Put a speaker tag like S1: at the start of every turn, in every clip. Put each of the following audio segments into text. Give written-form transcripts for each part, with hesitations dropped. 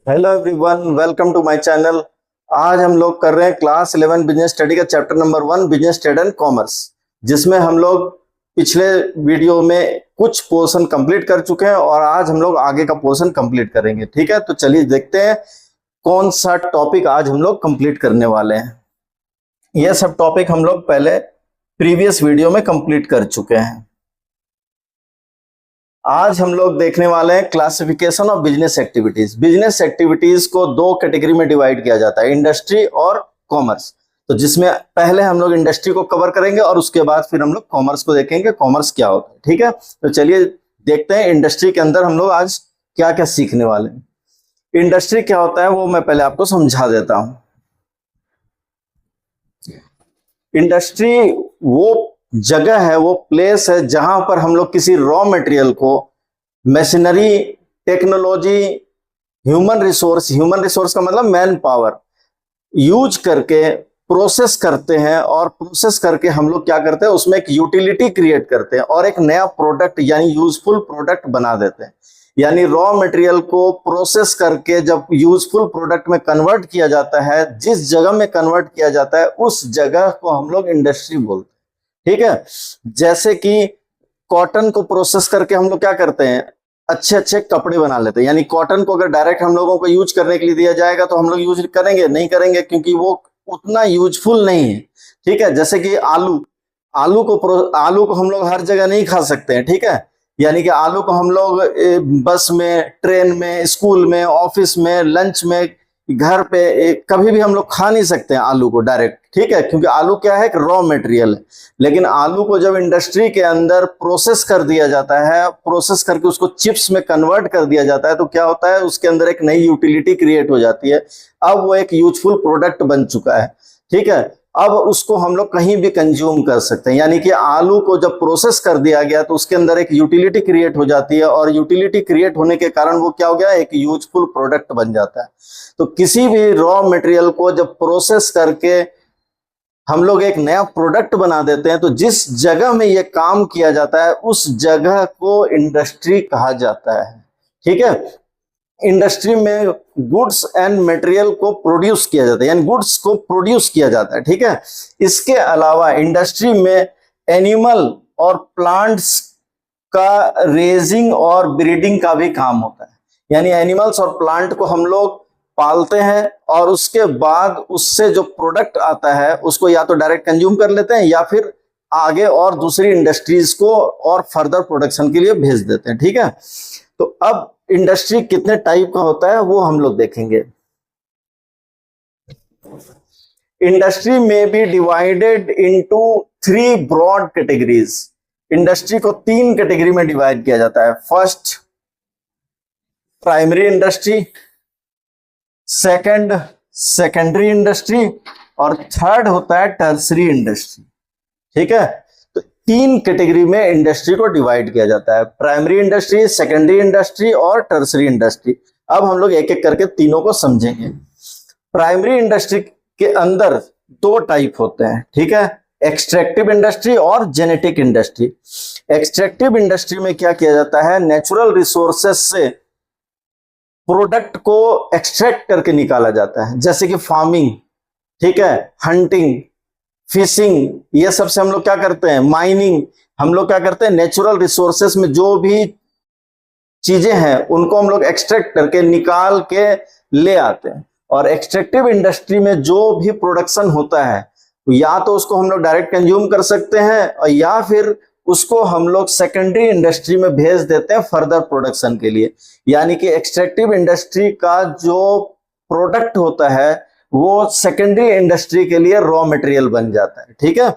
S1: Hello everyone, welcome to my channel. आज हम लोग कर रहे हैं क्लास 11 बिजनेस स्टडी का chapter number 1 business trade and commerce, जिसमें हम लोग पिछले वीडियो में कुछ पोर्शन कंप्लीट कर चुके हैं और आज हम लोग आगे का पोर्शन कंप्लीट करेंगे। ठीक है, तो चलिए देखते हैं कौन सा टॉपिक आज हम लोग कंप्लीट करने वाले हैं। यह सब टॉपिक हम लोग पहले प्रीवियस वीडियो में कंप्लीट कर चुके हैं। आज हम लोग देखने वाले हैं classification of business activities. Business activities को दो कैटेगरी में डिवाइड किया जाता है, इंडस्ट्री और कॉमर्स। तो जिसमें पहले हम लोग इंडस्ट्री को कवर करेंगे और उसके बाद फिर हम लोग कॉमर्स को देखेंगे, कॉमर्स क्या होता है। ठीक है, तो चलिए देखते हैं इंडस्ट्री के अंदर हम लोग आज क्या क्या सीखने वाले हैं। इंडस्ट्री क्या होता है वो मैं पहले आपको समझा देता हूं। इंडस्ट्री वो जगह है, वो प्लेस है जहां पर हम लोग किसी रॉ मटेरियल को मशीनरी, टेक्नोलॉजी, ह्यूमन रिसोर्स का मतलब मैन पावर यूज करके प्रोसेस करते हैं और प्रोसेस करके हम लोग क्या करते हैं, उसमें एक यूटिलिटी क्रिएट करते हैं और एक नया प्रोडक्ट यानी यूजफुल प्रोडक्ट बना देते हैं। यानी रॉ मटेरियल को प्रोसेस करके जब यूजफुल प्रोडक्ट में कन्वर्ट किया जाता है, जिस जगह में कन्वर्ट किया जाता है उस जगह को हम लोग इंडस्ट्री बोलते हैं। ठीक है, जैसे कि कॉटन को प्रोसेस करके हम लोग क्या करते हैं, अच्छे अच्छे कपड़े बना लेते हैं। यानी कॉटन को अगर डायरेक्ट हम लोगों को यूज करने के लिए दिया जाएगा तो हम लोग यूज करेंगे नहीं करेंगे, क्योंकि वो उतना यूजफुल नहीं है। ठीक है, जैसे कि आलू को हम लोग हर जगह नहीं खा सकते हैं। ठीक है, यानी कि आलू को हम लोग बस में, ट्रेन में, स्कूल में, ऑफिस में, लंच में, घर पे कभी भी हम लोग खा नहीं सकते हैं आलू को डायरेक्ट। ठीक है, क्योंकि आलू क्या है, एक रॉ मटेरियल है। लेकिन आलू को जब इंडस्ट्री के अंदर प्रोसेस कर दिया जाता है, प्रोसेस करके उसको चिप्स में कन्वर्ट कर दिया जाता है, तो क्या होता है, उसके अंदर एक नई यूटिलिटी क्रिएट हो जाती है। अब वो एक यूजफुल प्रोडक्ट बन चुका है। ठीक है, अब उसको हम लोग कहीं भी कंज्यूम कर सकते हैं। यानी कि आलू को जब प्रोसेस कर दिया गया तो उसके अंदर एक यूटिलिटी क्रिएट हो जाती है और यूटिलिटी क्रिएट होने के कारण वो क्या हो गया, एक यूजफुल प्रोडक्ट बन जाता है। तो किसी भी रॉ मटेरियल को जब प्रोसेस करके हम लोग एक नया प्रोडक्ट बना देते हैं, तो जिस जगह में ये काम किया जाता है उस जगह को इंडस्ट्री कहा जाता है। ठीक है, इंडस्ट्री में गुड्स एंड मटेरियल को प्रोड्यूस किया जाता है, यानी गुड्स को प्रोड्यूस किया जाता है। ठीक है, इसके अलावा इंडस्ट्री में एनिमल और प्लांट्स का रेजिंग और ब्रीडिंग का भी काम होता है। यानी एनिमल्स और प्लांट को हम लोग पालते हैं और उसके बाद उससे जो प्रोडक्ट आता है उसको या तो डायरेक्ट कंज्यूम कर लेते हैं या फिर आगे और दूसरी इंडस्ट्रीज को और फर्दर प्रोडक्शन के लिए भेज देते हैं। ठीक है, तो अब इंडस्ट्री कितने टाइप का होता है वो हम लोग देखेंगे। इंडस्ट्री में be divided into 3 broad categories. Industry को 3 कैटेगरी में डिवाइड किया जाता है। First, primary industry, second, secondary industry और थर्ड होता है टर्सरी इंडस्ट्री। ठीक है, तो 3 कैटेगरी में इंडस्ट्री को डिवाइड किया जाता है, प्राइमरी इंडस्ट्री, सेकेंडरी इंडस्ट्री और टर्सरी इंडस्ट्री। अब हम लोग एक एक करके तीनों को समझेंगे। प्राइमरी इंडस्ट्री के अंदर 2 टाइप होते हैं। ठीक है, एक्सट्रैक्टिव इंडस्ट्री और जेनेटिक इंडस्ट्री। एक्सट्रैक्टिव इंडस्ट्री में क्या किया जाता है, नेचुरल रिसोर्सेस से प्रोडक्ट को एक्सट्रैक्ट करके निकाला जाता है, जैसे कि फार्मिंग, ठीक है, हंटिंग, फिशिंग, ये सब से हम लोग क्या करते हैं, माइनिंग, हम लोग क्या करते हैं, नेचुरल रिसोर्सेस में जो भी चीजें हैं उनको हम लोग एक्सट्रैक्ट करके निकाल के ले आते हैं। और एक्सट्रैक्टिव इंडस्ट्री में जो भी प्रोडक्शन होता है या तो उसको हम लोग डायरेक्ट कंज्यूम कर सकते हैं और या फिर उसको हम लोग सेकेंडरी इंडस्ट्री में भेज देते हैं फर्दर प्रोडक्शन के लिए। यानी कि एक्सट्रैक्टिव इंडस्ट्री का जो प्रोडक्ट होता है वो सेकेंडरी इंडस्ट्री के लिए रॉ मटेरियल बन जाता है। ठीक है,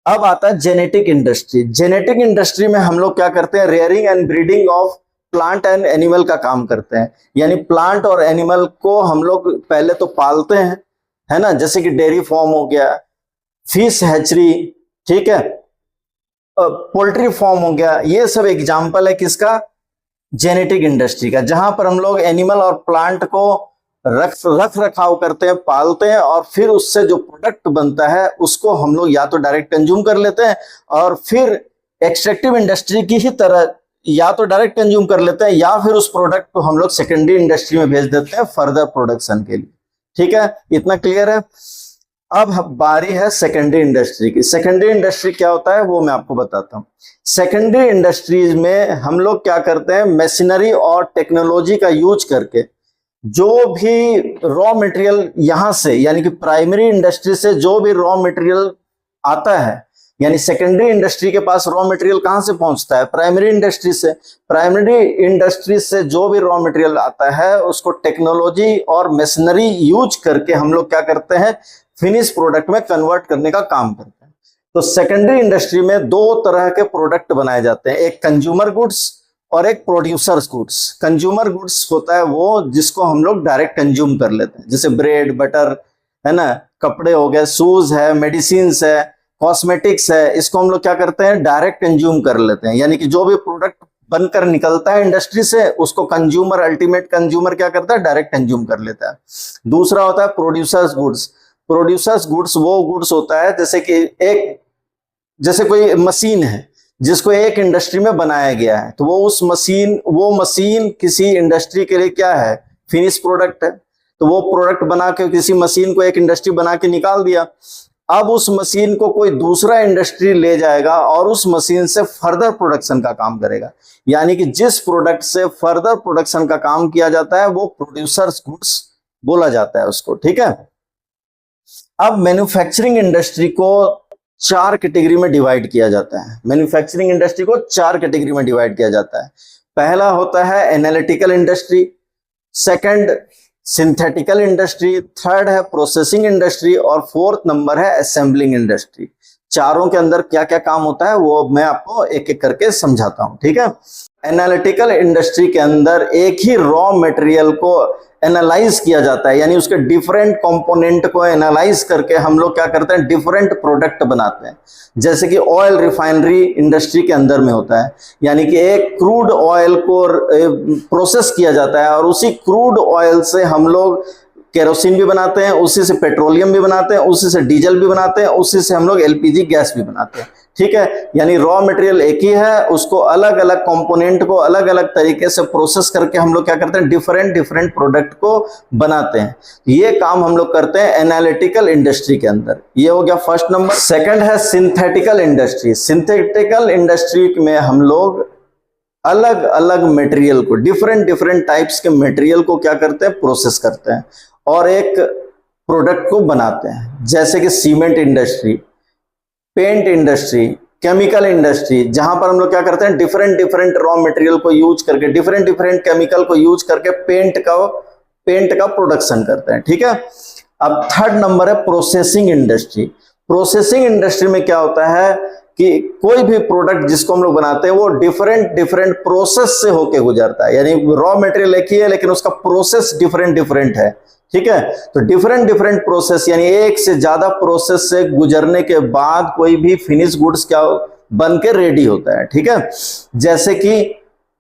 S1: अब आता है जेनेटिक इंडस्ट्री। जेनेटिक इंडस्ट्री में हम लोग क्या करते हैं, rearing and breeding of plant and animal का काम करते हैं। यानी प्लांट और एनिमल को हम लोग पहले तो पालते हैं, है ना, जैसे कि डेयरी फार्म हो गया, फिश हैचरी, ठीक है, पोल्ट्री फार्म हो गया। ये सब एग्जाम्पल है किसका, जेनेटिक इंडस्ट्री का, जहां पर हम लोग एनिमल और प्लांट को रख रखाव करते हैं, पालते हैं और फिर उससे जो प्रोडक्ट बनता है उसको हम लोग या तो डायरेक्ट कंज्यूम कर लेते हैं और फिर एक्सट्रैक्टिव इंडस्ट्री की ही तरह या तो डायरेक्ट कंज्यूम कर लेते हैं या फिर उस प्रोडक्ट को हम लोग सेकेंडरी इंडस्ट्री में भेज देते हैं फर्दर प्रोडक्शन के लिए। ठीक है, इतना क्लियर है। अब बारी है सेकेंडरी इंडस्ट्री की। सेकेंडरी इंडस्ट्री क्या होता है वो मैं आपको बताता हूं। सेकेंडरी इंडस्ट्रीज में हम लोग क्या करते हैं, मशीनरी और टेक्नोलॉजी का यूज करके जो भी रॉ मटेरियल यहां से, यानी कि प्राइमरी इंडस्ट्री से जो भी रॉ मटेरियल आता है, यानी सेकेंडरी इंडस्ट्री के पास रॉ मटेरियल कहां से पहुंचता है, प्राइमरी इंडस्ट्री से। प्राइमरी इंडस्ट्री से जो भी रॉ मटेरियल आता है उसको टेक्नोलॉजी और मशीनरी यूज करके हम लोग क्या करते हैं, फिनिश प्रोडक्ट में कन्वर्ट करने का काम करते हैं। तो सेकेंडरी इंडस्ट्री में दो तरह के प्रोडक्ट बनाए जाते हैं, एक कंज्यूमर गुड्स और एक प्रोड्यूसर्स गुड्स। कंज्यूमर गुड्स होता है वो जिसको हम लोग डायरेक्ट कंज्यूम कर लेते हैं, जैसे ब्रेड बटर है ना, कपड़े हो गए, शूज है, मेडिसिन है, कॉस्मेटिक्स है, इसको हम लोग क्या करते हैं, डायरेक्ट कंज्यूम कर लेते हैं। यानी कि जो भी प्रोडक्ट बनकर निकलता है इंडस्ट्री से उसको कंज्यूमर, अल्टीमेट कंज्यूमर क्या करता है, डायरेक्ट कंज्यूम कर लेता है। दूसरा होता है प्रोड्यूसर्स गुड्स। प्रोड्यूसर्स गुड्स वो गुड्स होता है जैसे कोई मशीन है जिसको एक इंडस्ट्री में बनाया गया है, तो वो मशीन किसी इंडस्ट्री के लिए क्या है, फिनिश प्रोडक्ट है। तो वो प्रोडक्ट बना के किसी मशीन को एक इंडस्ट्री बना के निकाल दिया, अब उस मशीन को कोई दूसरा इंडस्ट्री ले जाएगा और उस मशीन से फर्दर प्रोडक्शन का काम करेगा। यानी कि जिस प्रोडक्ट से फर्दर प्रोडक्शन का काम किया जाता है वो प्रोड्यूसर्स गुड्स बोला जाता है उसको। ठीक है, अब मैन्युफैक्चरिंग इंडस्ट्री को चार कैटेगरी में डिवाइड किया जाता है। मैन्युफैक्चरिंग इंडस्ट्री को चार कैटेगरी में डिवाइड किया जाता है। पहला होता है analytical industry, second synthetical industry, third है प्रोसेसिंग इंडस्ट्री और फोर्थ नंबर है असेंबलिंग इंडस्ट्री। चारों के अंदर क्या क्या काम होता है वो मैं आपको एक एक करके समझाता हूं। ठीक है, एनालिटिकल इंडस्ट्री के अंदर एक ही रॉ मटेरियल को एनालाइज किया जाता है, यानी उसके डिफरेंट कंपोनेंट को एनालाइज करके हम लोग क्या करते हैं, डिफरेंट प्रोडक्ट बनाते हैं। जैसे कि ऑयल रिफाइनरी इंडस्ट्री के अंदर में होता है, यानी कि एक क्रूड ऑयल को प्रोसेस किया जाता है और उसी क्रूड ऑयल से हम लोग केरोसिन भी बनाते हैं, उसी से पेट्रोलियम भी बनाते हैं, उसी से डीजल भी बनाते हैं, उसी से हम लोग एलपीजी गैस भी बनाते हैं। ठीक है, यानी रॉ मटेरियल एक ही है, उसको अलग अलग कंपोनेंट को अलग अलग तरीके से प्रोसेस करके हम लोग क्या करते हैं, डिफरेंट डिफरेंट प्रोडक्ट को बनाते हैं। ये काम हम लोग करते हैं एनालिटिकल इंडस्ट्री के अंदर। ये हो गया फर्स्ट नंबर। सेकंड है सिंथेटिकल इंडस्ट्री। सिंथेटिकल इंडस्ट्री में हम लोग अलग अलग मटेरियल को, डिफरेंट डिफरेंट टाइप्स के मटेरियल को क्या करते हैं, प्रोसेस करते हैं और एक प्रोडक्ट को बनाते हैं। जैसे कि cement industry, paint industry, chemical industry, जहां पर हम लोग क्या करते हैं, डिफरेंट डिफरेंट रॉ मटेरियल को यूज करके, डिफरेंट डिफरेंट केमिकल को यूज करके पेंट का प्रोडक्शन करते हैं। ठीक है, अब थर्ड नंबर है प्रोसेसिंग इंडस्ट्री। प्रोसेसिंग इंडस्ट्री में क्या होता है कि कोई भी प्रोडक्ट जिसको हम लोग बनाते हैं वो डिफरेंट डिफरेंट प्रोसेस से होके गुजरता है, यानी रॉ मटेरियल एक ही है लेकिन उसका प्रोसेस डिफरेंट डिफरेंट है। ठीक है, तो डिफरेंट डिफरेंट प्रोसेस यानी एक से ज्यादा प्रोसेस से गुजरने के बाद कोई भी फिनिश गुड्स क्या बन के रेडी होता है। ठीक है, जैसे कि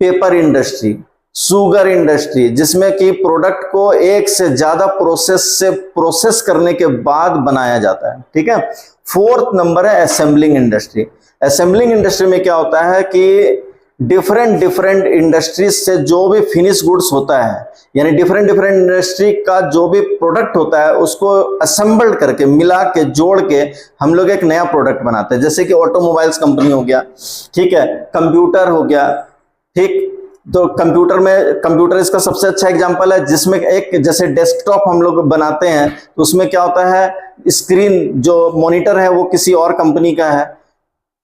S1: पेपर इंडस्ट्री, शुगर इंडस्ट्री, जिसमें कि प्रोडक्ट को एक से ज्यादा प्रोसेस करने के बाद बनाया जाता है। ठीक है, फोर्थ नंबर है असेंबलिंग इंडस्ट्री। असेंबलिंग इंडस्ट्री में क्या होता है कि डिफरेंट डिफरेंट इंडस्ट्रीज से जो भी फिनिश गुड्स होता है, यानी डिफरेंट डिफरेंट इंडस्ट्री का जो भी प्रोडक्ट होता है उसको असेंबल्ड करके, मिला के, जोड़ के हम लोग एक नया प्रोडक्ट बनाते हैं। जैसे कि ऑटोमोबाइल्स कंपनी हो गया, ठीक है, कंप्यूटर हो गया। ठीक, तो कंप्यूटर इसका सबसे अच्छा एग्जांपल है, जिसमें एक जैसे डेस्कटॉप हम लोग बनाते हैं तो उसमें क्या होता है, स्क्रीन जो मॉनिटर है वो किसी और कंपनी का है,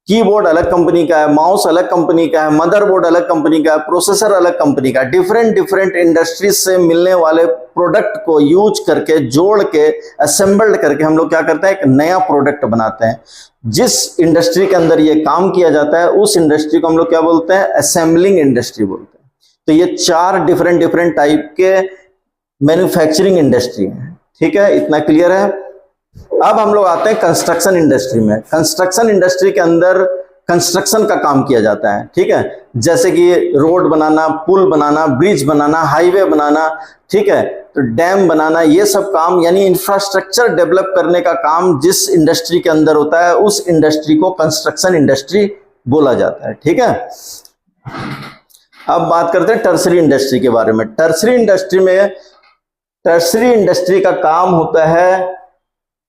S1: कीबोर्ड अलग कंपनी का है, माउस अलग कंपनी का है, मदरबोर्ड अलग कंपनी का है, प्रोसेसर अलग कंपनी का है। डिफरेंट डिफरेंट इंडस्ट्रीज से मिलने वाले प्रोडक्ट को यूज करके, जोड़ के, असेंबल्ड करके हम लोग क्या करते हैं, एक नया प्रोडक्ट बनाते हैं। जिस इंडस्ट्री के अंदर ये काम किया जाता है उस इंडस्ट्री को हम लोग क्या बोलते हैं, असेंबलिंग इंडस्ट्री बोलते हैं। तो ये चार डिफरेंट डिफरेंट टाइप के मैन्युफैक्चरिंग इंडस्ट्री है। ठीक है, इतना क्लियर है। अब हम लोग आते हैं कंस्ट्रक्शन इंडस्ट्री में। कंस्ट्रक्शन इंडस्ट्री के अंदर कंस्ट्रक्शन का काम किया जाता है। ठीक है, जैसे कि रोड बनाना, पुल बनाना, ब्रिज बनाना, हाईवे बनाना, ठीक है, तो डैम बनाना, ये सब काम यानी इंफ्रास्ट्रक्चर डेवलप करने का काम जिस इंडस्ट्री के अंदर होता है उस इंडस्ट्री को कंस्ट्रक्शन इंडस्ट्री बोला जाता है। ठीक है, अब बात करते हैं टर्सरी इंडस्ट्री के बारे में। टर्सरी इंडस्ट्री का काम होता है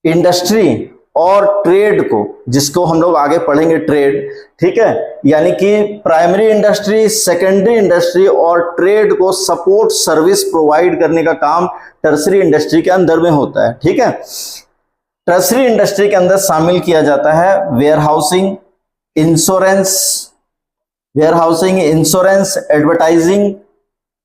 S1: इंडस्ट्री और ट्रेड को, जिसको हम लोग आगे पढ़ेंगे ट्रेड, ठीक है, यानी कि प्राइमरी इंडस्ट्री, सेकेंडरी इंडस्ट्री और ट्रेड को सपोर्ट सर्विस प्रोवाइड करने का काम टर्सरी इंडस्ट्री के अंदर में होता है, ठीक है। टर्सरी इंडस्ट्री के अंदर शामिल किया जाता है warehousing, insurance, advertising,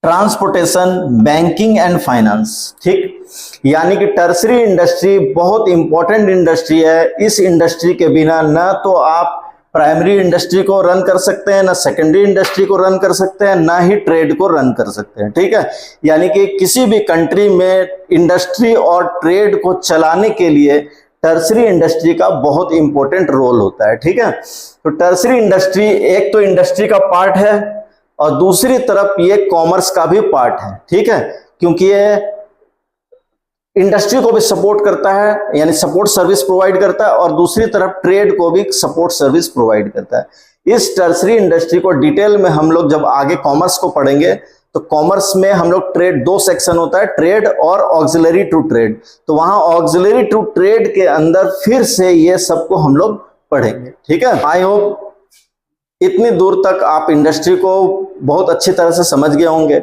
S1: transportation, banking and finance, ठीक। यानी कि टर्सरी इंडस्ट्री बहुत इंपॉर्टेंट इंडस्ट्री है। इस इंडस्ट्री के बिना ना तो आप प्राइमरी इंडस्ट्री को रन कर सकते हैं, ना सेकेंडरी इंडस्ट्री को रन कर सकते हैं, ना ही ट्रेड को रन कर सकते हैं, ठीक है। यानी कि किसी भी कंट्री में इंडस्ट्री और ट्रेड को चलाने के लिए टर्सरी इंडस्ट्री का बहुत इंपॉर्टेंट रोल होता है, ठीक है। तो टर्सरी इंडस्ट्री एक तो इंडस्ट्री का पार्ट है और दूसरी तरफ ये कॉमर्स का भी पार्ट है, ठीक है, क्योंकि ये इंडस्ट्री को भी सपोर्ट करता है, यानी सपोर्ट सर्विस प्रोवाइड करता है, और दूसरी तरफ ट्रेड को भी सपोर्ट सर्विस प्रोवाइड करता है। इस टर्सरी इंडस्ट्री को डिटेल में हम लोग जब आगे कॉमर्स को पढ़ेंगे तो कॉमर्स में हम लोग ट्रेड, दो सेक्शन होता है, ट्रेड और ऑक्सिलरी टू ट्रेड, तो वहां ऑक्सिलरी टू ट्रेड के अंदर फिर से ये सबको हम लोग पढ़ेंगे, ठीक है। आई होप इतनी दूर तक आप इंडस्ट्री को बहुत अच्छी तरह से समझ गए होंगे।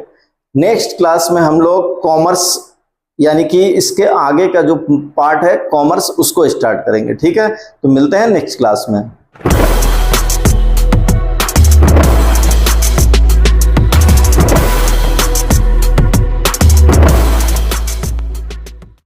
S1: नेक्स्ट क्लास में हम लोग कॉमर्स, यानी कि इसके आगे का जो पार्ट है कॉमर्स, उसको स्टार्ट करेंगे, ठीक है। तो मिलते हैं नेक्स्ट क्लास में।